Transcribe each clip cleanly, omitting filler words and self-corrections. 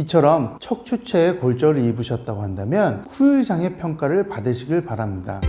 이처럼 척추체에 골절을 입으셨다고 한다면 후유장애 평가를 받으시길 바랍니다.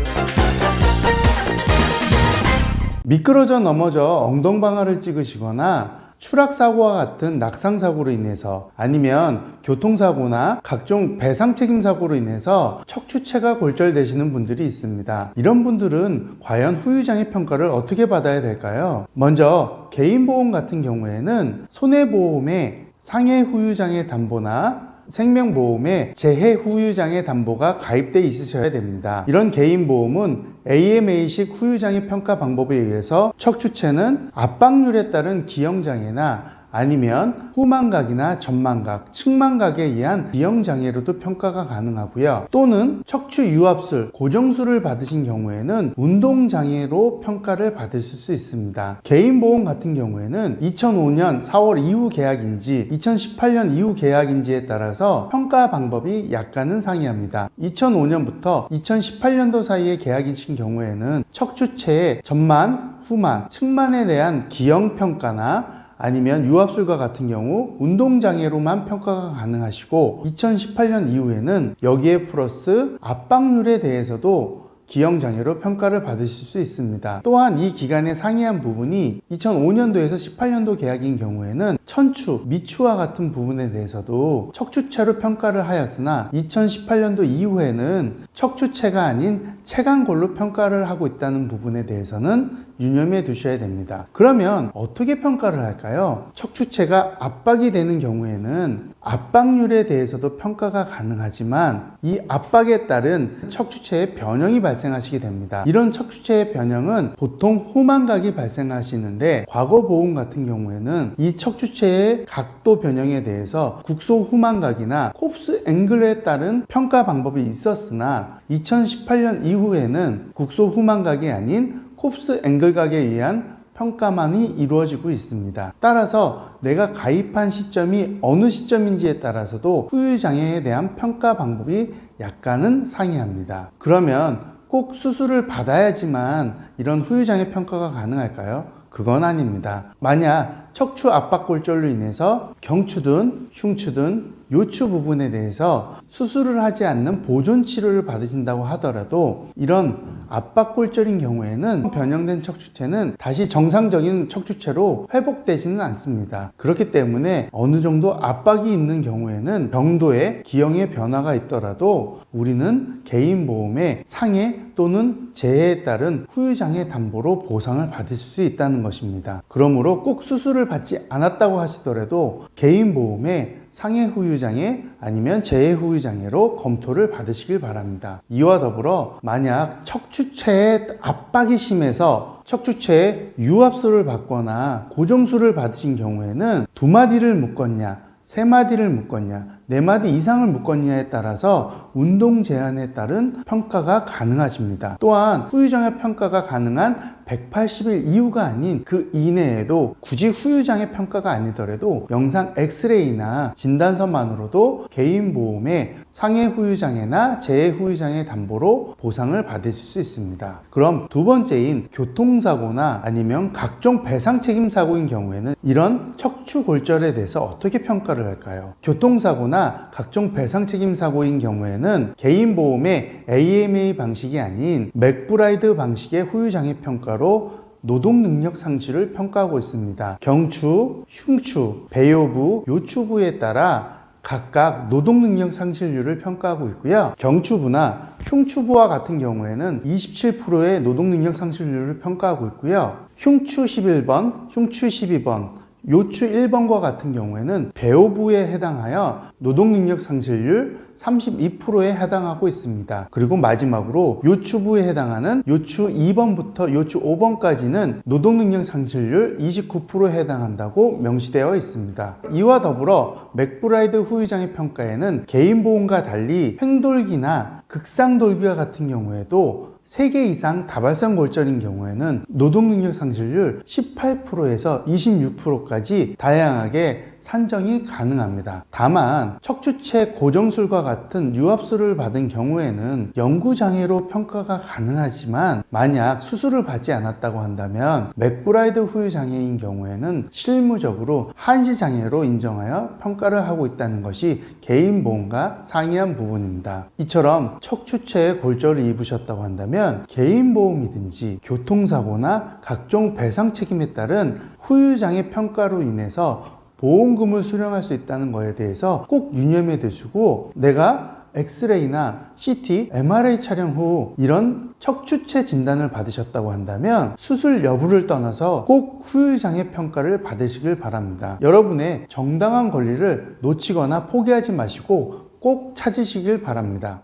미끄러져 넘어져 엉덩방아를 찍으시거나 추락사고와 같은 낙상사고로 인해서 아니면 교통사고나 각종 배상책임사고로 인해서 척추체가 골절되시는 분들이 있습니다. 이런 분들은 과연 후유장애 평가를 어떻게 받아야 될까요? 먼저 개인보험 같은 경우에는 손해보험에 상해 후유장애 담보나 생명보험에 재해 후유장애 담보가 가입되어 있으셔야 됩니다. 이런 개인보험은 AMA식 후유장애 평가 방법에 의해서 척추체는 압박률에 따른 기형장애나 아니면 후만각이나 전만각, 측만각에 의한 기형장애로도 평가가 가능하고요. 또는 척추 유압술, 고정술을 받으신 경우에는 운동장애로 평가를 받으실 수 있습니다. 개인보험 같은 경우에는 2005년 4월 이후 계약인지 2018년 이후 계약인지에 따라서 평가 방법이 약간은 상이합니다. 2005년부터 2018년도 사이에 계약이신 경우에는 척추체의 전만, 후만, 측만에 대한 기형평가나 아니면 유압술과 같은 경우 운동장애로만 평가가 가능하시고 2018년 이후에는 여기에 플러스 압박률에 대해서도 기형장애로 평가를 받으실 수 있습니다. 또한 이 기간에 상이한 부분이 2005년도에서 18년도 계약인 경우에는 천추, 미추와 같은 부분에 대해서도 척추체로 평가를 하였으나 2018년도 이후에는 척추체가 아닌 체간골로 평가를 하고 있다는 부분에 대해서는 유념해 두셔야 됩니다. 그러면 어떻게 평가를 할까요? 척추체가 압박이 되는 경우에는 압박률에 대해서도 평가가 가능하지만 이 압박에 따른 척추체의 변형이 발생하시게 됩니다. 이런 척추체의 변형은 보통 후만각이 발생하시는데 과거 보험 같은 경우에는 이 척추체의 각도 변형에 대해서 국소 후만각이나 콥스 앵글에 따른 평가 방법이 있었으나 2018년 이후에는 국소 후만각이 아닌 콥스 앵글각에 의한 평가만이 이루어지고 있습니다. 따라서 내가 가입한 시점이 어느 시점인지에 따라서도 후유장애에 대한 평가 방법이 약간은 상이합니다. 그러면 꼭 수술을 받아야지만 이런 후유장애 평가가 가능할까요? 그건 아닙니다. 만약 척추 압박골절로 인해서 경추든 흉추든 요추 부분에 대해서 수술을 하지 않는 보존 치료를 받으신다고 하더라도 이런 압박골절인 경우에는 변형된 척추체는 다시 정상적인 척추체로 회복되지는 않습니다. 그렇기 때문에 어느 정도 압박이 있는 경우에는 정도의 기형의 변화가 있더라도 우리는 개인보험의 상해 또는 재해에 따른 후유장애 담보로 보상을 받을 수 있다는 것입니다. 그러므로 꼭 수술을 받지 않았다고 하시더라도 개인보험에 상해 후유장애 아니면 재해 후유장애로 검토를 받으시길 바랍니다. 이와 더불어 만약 척추체의 압박이 심해서 척추체에 유압술을 받거나 고정술을 받으신 경우에는 2마디를 묶었냐 3마디를 묶었냐 4마디 이상을 묶었냐에 따라서 운동 제한에 따른 평가가 가능하십니다. 또한 후유장애 평가가 가능한 180일 이후가 아닌 그 이내에도 굳이 후유장애 평가가 아니더라도 영상 엑스레이나 진단서만으로도 개인보험의 상해 후유장애나 재해 후유장애 담보로 보상을 받으실 수 있습니다. 그럼 두 번째인 교통사고나 아니면 각종 배상책임사고인 경우에는 이런 척추골절에 대해서 어떻게 평가를 할까요? 교통사고나 각종 배상책임사고인 경우에는 개인보험의 AMA 방식이 아닌 맥브라이드 방식의 후유장애 평가로 노동능력 상실을 평가하고 있습니다. 경추, 흉추, 배요부, 요추부에 따라 각각 노동능력 상실률을 평가하고 있고요. 경추부나 흉추부와 같은 경우에는 27%의 노동능력 상실률을 평가하고 있고요. 흉추 11번, 흉추 12번, 요추 1번과 같은 경우에는 배요부에 해당하여 노동능력 상실률 32%에 해당하고 있습니다. 그리고 마지막으로 요추부에 해당하는 요추 2번부터 요추 5번까지는 노동능력 상실률 29%에 해당한다고 명시되어 있습니다. 이와 더불어 맥브라이드 후유장애 평가에는 개인보험과 달리 횡돌기나 극상돌기와 같은 경우에도 3개 이상 다발성 골절인 경우에는 노동능력 상실률 18%에서 26%까지 다양하게 산정이 가능합니다. 다만 척추체 고정술과 같은 유압술을 받은 경우에는 영구장애로 평가가 가능하지만 만약 수술을 받지 않았다고 한다면 맥브라이드 후유장애인 경우에는 실무적으로 한시장애로 인정하여 평가를 하고 있다는 것이 개인보험과 상이한 부분입니다. 이처럼 척추체에 골절을 입으셨다고 한다면 개인보험이든지 교통사고나 각종 배상 책임에 따른 후유장애 평가로 인해서 보험금을 수령할 수 있다는 것에 대해서 꼭 유념해 두시고, 내가 엑스레이나 CT, MRI 촬영 후 이런 척추체 진단을 받으셨다고 한다면 수술 여부를 떠나서 꼭 후유장애 평가를 받으시길 바랍니다. 여러분의 정당한 권리를 놓치거나 포기하지 마시고 꼭 찾으시길 바랍니다.